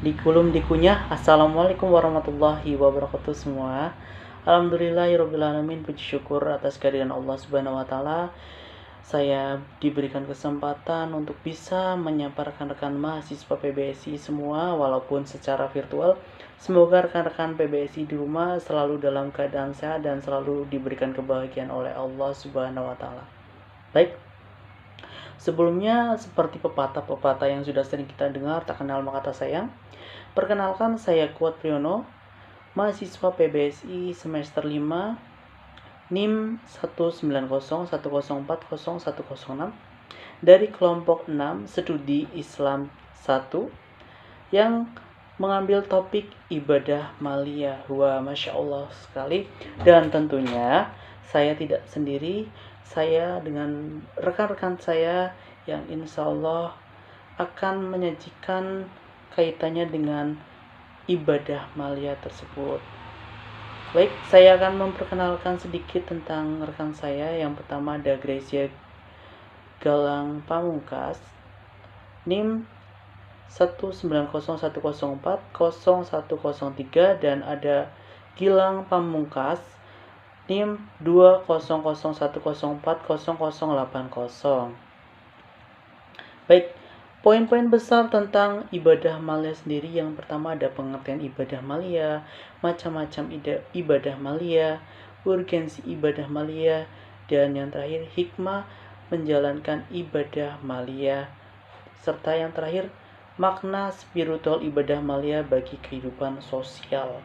Dikunyah. Assalamualaikum warahmatullahi wabarakatuh semua. Alhamdulillahirabbil alamin, puji syukur atas kehadiran Allah Subhanahu wa taala. Saya diberikan kesempatan untuk bisa menyapa rekan-rekan mahasiswa PBSI semua walaupun secara virtual. Semoga rekan-rekan PBSI di rumah selalu dalam keadaan sehat dan selalu diberikan kebahagiaan oleh Allah Subhanahu wa taala. Baik. Sebelumnya, seperti pepatah-pepatah yang sudah sering kita dengar, tak kenal maka tak sayang. Perkenalkan, saya Kuat Priyono, mahasiswa PBSI semester 5, NIM 19010404106 dari kelompok 6 Studi Islam 1 yang mengambil topik ibadah maliyah. Wah, Masya Allah sekali. Dan tentunya saya tidak sendiri, saya dengan rekan-rekan saya yang insya Allah akan menyajikan kaitannya dengan ibadah maliyah tersebut. Baik, saya akan memperkenalkan sedikit tentang rekan saya. Yang pertama ada Gracia Galang Pamungkas, NIM 19010400103, dan ada Gilang Pamungkas, NIM 20010400080. Baik, poin-poin besar tentang ibadah maliyah sendiri. Yang pertama ada pengertian ibadah maliyah, macam-macam ibadah maliyah, urgensi ibadah maliyah, dan yang terakhir hikmah menjalankan ibadah maliyah, serta yang terakhir makna spiritual ibadah maliyah bagi kehidupan sosial.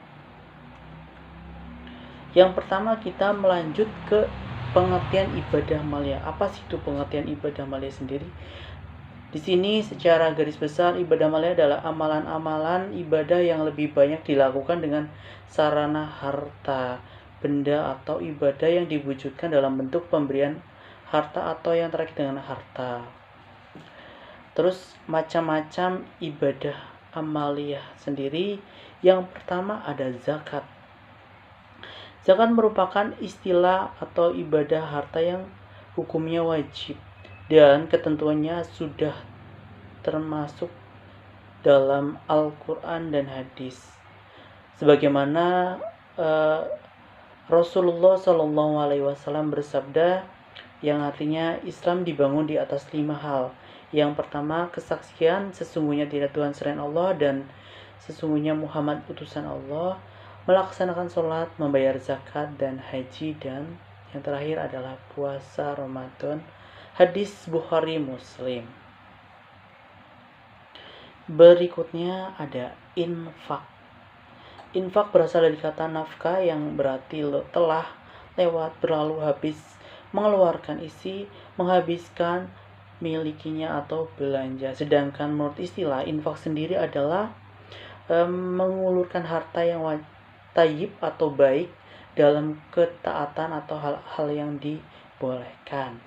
Yang pertama kita melanjut ke pengertian ibadah maliyah. Apa sih itu pengertian ibadah maliyah sendiri? Di sini secara garis besar ibadah maliyah adalah amalan-amalan ibadah yang lebih banyak dilakukan dengan sarana harta, benda, atau ibadah yang diwujudkan dalam bentuk pemberian harta atau yang terakhir dengan harta. Terus macam-macam ibadah amaliyah sendiri. Yang pertama ada zakat. Zakat merupakan istilah atau ibadah harta yang hukumnya wajib dan ketentuannya sudah termasuk dalam Al-Quran dan hadis. Sebagaimana Rasulullah SAW bersabda, yang artinya Islam dibangun di atas 5 hal. Yang pertama, kesaksian sesungguhnya tidak Tuhan selain Allah dan sesungguhnya Muhammad utusan Allah, melaksanakan sholat, membayar zakat dan haji, dan yang terakhir adalah puasa Ramadan. Hadis Bukhari Muslim. Berikutnya ada infak. Infak berasal dari kata nafkah yang berarti telah, lewat, berlalu, habis, mengeluarkan isi, menghabiskan, milikinya atau belanja. Sedangkan menurut istilah infak sendiri adalah mengulurkan harta yang tayyib atau baik dalam ketaatan atau hal-hal yang dibolehkan.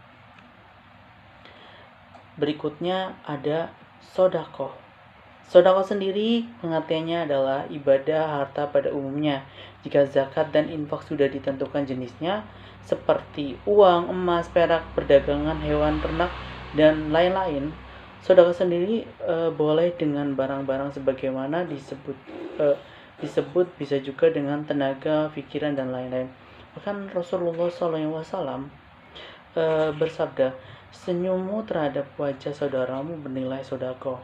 Berikutnya ada sodakoh. Sodakoh sendiri pengertiannya adalah ibadah harta pada umumnya. Jika zakat dan infak sudah ditentukan jenisnya, seperti uang, emas, perak, perdagangan, hewan, ternak, dan lain-lain, sodakoh sendiri boleh dengan barang-barang sebagaimana disebut bisa juga dengan tenaga, pikiran, dan lain-lain. Bahkan Rasulullah SAW bersabda, senyummu terhadap wajah saudaramu bernilai sodakoh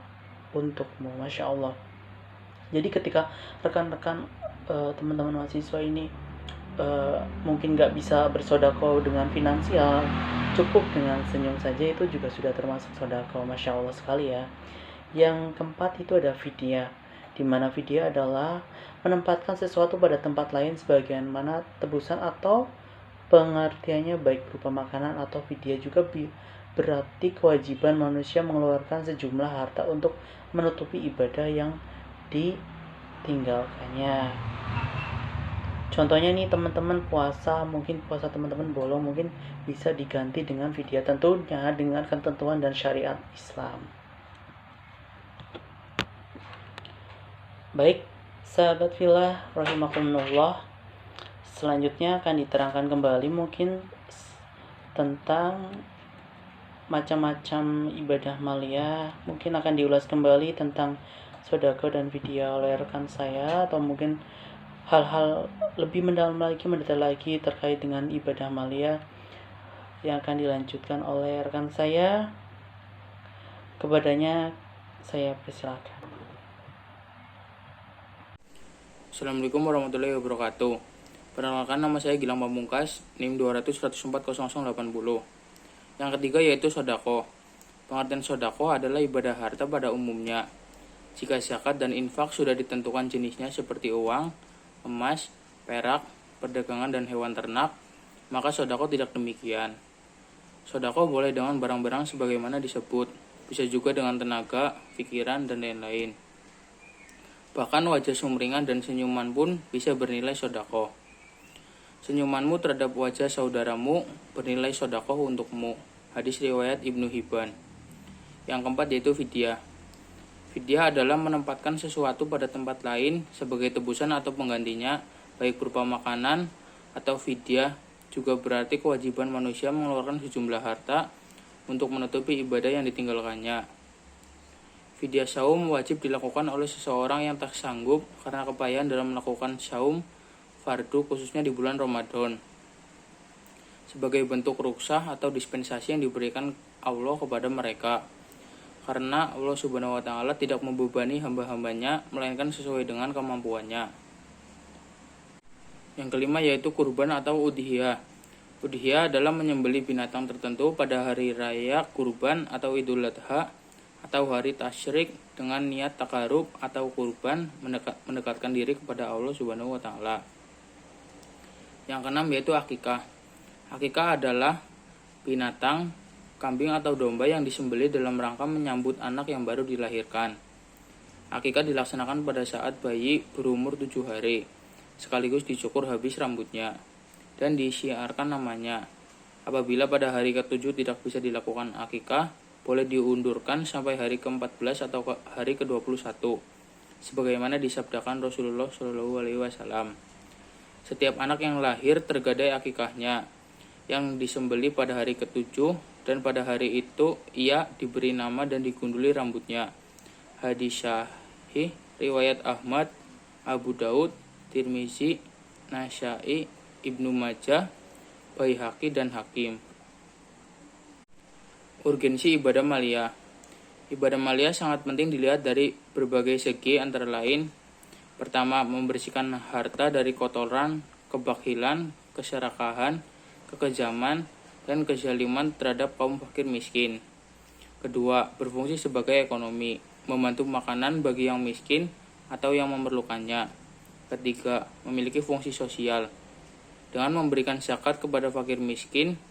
untukmu. Masya Allah. Jadi ketika rekan-rekan teman-teman mahasiswa ini mungkin gak bisa bersodakoh dengan finansial, cukup dengan senyum saja itu juga sudah termasuk sodakoh. Masya Allah sekali ya. Yang keempat itu ada fidyah, di mana fidyah adalah menempatkan sesuatu pada tempat lain sebagaimana tebusan atau pengertiannya baik berupa makanan atau fidyah juga berarti kewajiban manusia mengeluarkan sejumlah harta untuk menutupi ibadah yang ditinggalkannya. Contohnya nih teman-teman puasa, mungkin puasa teman-teman bolong, mungkin bisa diganti dengan fidyah, tentunya dengan ketentuan dan syariat Islam. Baik, sahabat fillah rahimakumullah, selanjutnya akan diterangkan kembali mungkin tentang macam-macam ibadah maliyah. Mungkin akan diulas kembali tentang sodako dan vidya oleh rekan saya, atau mungkin hal-hal lebih mendalam lagi, mendetail lagi terkait dengan ibadah amalia yang akan dilanjutkan oleh rekan saya. Kepadanya saya persilakan. Assalamualaikum warahmatullahi wabarakatuh. Perkenalkan, nama saya Gilang Pamungkas, NIM 200-104-0080. Yang ketiga yaitu sodako. Pengertian sodako adalah ibadah harta pada umumnya. Jika zakat dan infak sudah ditentukan jenisnya seperti uang, emas, perak, perdagangan, dan hewan ternak, maka sodako tidak demikian. Sodako boleh dengan barang-barang sebagaimana disebut, bisa juga dengan tenaga, pikiran, dan lain-lain. Bahkan wajah sumringah dan senyuman pun bisa bernilai sodako. Senyumanmu terhadap wajah saudaramu bernilai sodako untukmu. Hadis riwayat Ibnu Hibban. Yang keempat yaitu fidyah. Fidyah adalah menempatkan sesuatu pada tempat lain sebagai tebusan atau penggantinya, baik berupa makanan atau fidyah. Juga berarti kewajiban manusia mengeluarkan sejumlah harta untuk menutupi ibadah yang ditinggalkannya. Fidyah saum wajib dilakukan oleh seseorang yang tak sanggup karena kepayahan dalam melakukan saum fardu khususnya di bulan Ramadan, sebagai bentuk ruksah atau dispensasi yang diberikan Allah kepada mereka, karena Allah Subhanahu wa Ta'ala tidak membebani hamba-hambanya melainkan sesuai dengan kemampuannya. Yang kelima yaitu kurban atau udhiyah. Udhiyah adalah menyembelih binatang tertentu pada hari raya kurban atau Idul Adha atau hari tasyrik dengan niat takarub atau kurban, mendekatkan diri kepada Allah Subhanahu wa Ta'ala. Yang keenam yaitu akikah. Akikah adalah binatang, kambing atau domba yang disembelih dalam rangka menyambut anak yang baru dilahirkan. Akikah dilaksanakan pada saat bayi berumur 7 hari, sekaligus dicukur habis rambutnya, dan disiarkan namanya. Apabila pada hari ke-7 tidak bisa dilakukan akikah, boleh diundurkan sampai hari ke-14 atau hari ke-21, sebagaimana disabdakan Rasulullah SAW. Setiap anak yang lahir tergadai akikahnya, yang disembelih pada hari ke-7, dan pada hari itu ia diberi nama dan digunduli rambutnya. Hadis sahih riwayat Ahmad, Abu Daud, Tirmizi, Nasai, Ibnu Majah, Baihaqi, dan Hakim. Urgensi ibadah maliyah. Ibadah maliyah sangat penting dilihat dari berbagai segi, antara lain: pertama, membersihkan harta dari kotoran, kebakhilan, keserakahan, kekejaman, dan kezaliman terhadap kaum fakir miskin. Kedua, berfungsi sebagai ekonomi, membantu makanan bagi yang miskin atau yang memerlukannya. Ketiga, memiliki fungsi sosial. Dengan memberikan zakat kepada fakir miskin,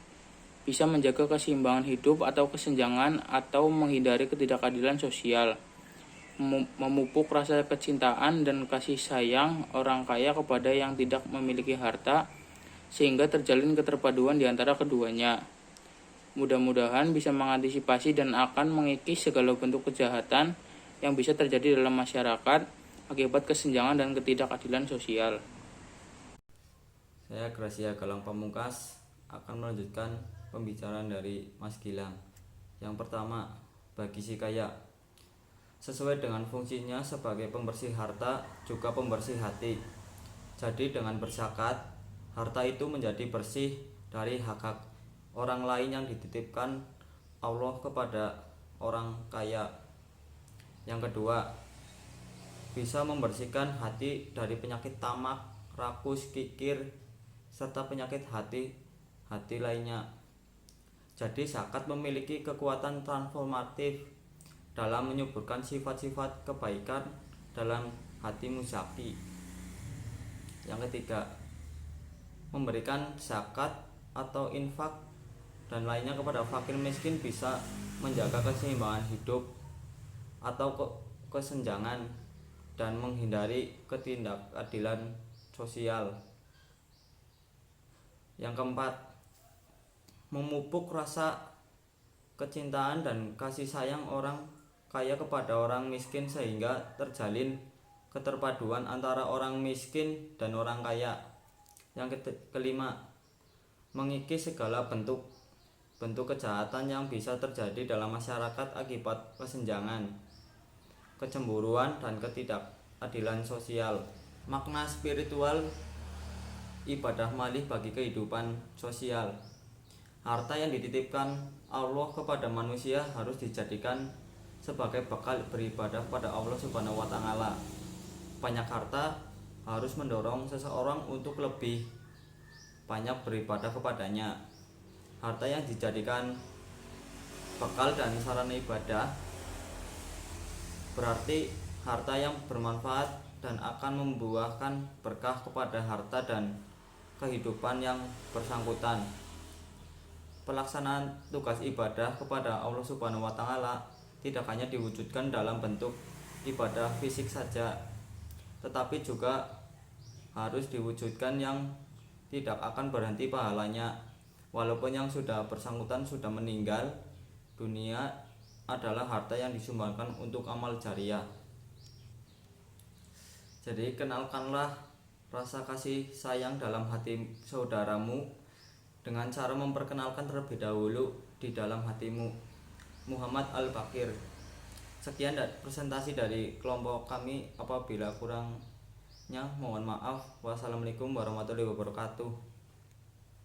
bisa menjaga keseimbangan hidup atau kesenjangan atau menghindari ketidakadilan sosial, memupuk rasa kecintaan dan kasih sayang orang kaya kepada yang tidak memiliki harta, sehingga terjalin keterpaduan di antara keduanya. Mudah-mudahan bisa mengantisipasi dan akan mengikis segala bentuk kejahatan yang bisa terjadi dalam masyarakat akibat kesenjangan dan ketidakadilan sosial. Saya Gracia Galang Pamungkas akan melanjutkan pembicaraan dari Mas Gilang. Yang pertama, bagi si kaya. Sesuai dengan fungsinya sebagai pembersih harta, juga pembersih hati. Jadi dengan berzakat, harta itu menjadi bersih dari hak-hak orang lain yang dititipkan Allah kepada orang kaya. Yang kedua, bisa membersihkan hati dari penyakit tamak, rakus, kikir, serta penyakit hati lainnya. Jadi zakat memiliki kekuatan transformatif dalam menyuburkan sifat-sifat kebaikan dalam hati muzaki. Yang ketiga, memberikan zakat atau infak dan lainnya kepada fakir miskin bisa menjaga keseimbangan hidup atau kesenjangan dan menghindari ketidakadilan sosial. Yang keempat, memupuk rasa kecintaan dan kasih sayang orang kaya kepada orang miskin sehingga terjalin keterpaduan antara orang miskin dan orang kaya. Yang kelima, mengikis segala bentuk kejahatan yang bisa terjadi dalam masyarakat akibat kesenjangan, kecemburuan, dan ketidakadilan sosial. Makna spiritual ibadah malih bagi kehidupan sosial. Harta yang dititipkan Allah kepada manusia harus dijadikan sebagai bekal beribadah pada Allah Subhanahu wa taala. Banyak harta harus mendorong seseorang untuk lebih banyak beribadah kepadanya. Harta yang dijadikan bekal dan sarana ibadah berarti harta yang bermanfaat dan akan membuahkan berkah kepada harta dan kehidupan yang bersangkutan. Pelaksanaan tugas ibadah kepada Allah Subhanahu wa taala tidak hanya diwujudkan dalam bentuk ibadah fisik saja, tetapi juga harus diwujudkan yang tidak akan berhenti pahalanya. Walaupun yang sudah bersangkutan sudah meninggal dunia, adalah harta yang disumbangkan untuk amal jariah. Jadi kenalkanlah rasa kasih sayang dalam hati saudaramu dengan cara memperkenalkan terlebih dahulu di dalam hatimu. Muhammad Al-Bakir. Sekian presentasi dari kelompok kami. Apabila kurangnya mohon maaf. Wassalamualaikum warahmatullahi wabarakatuh.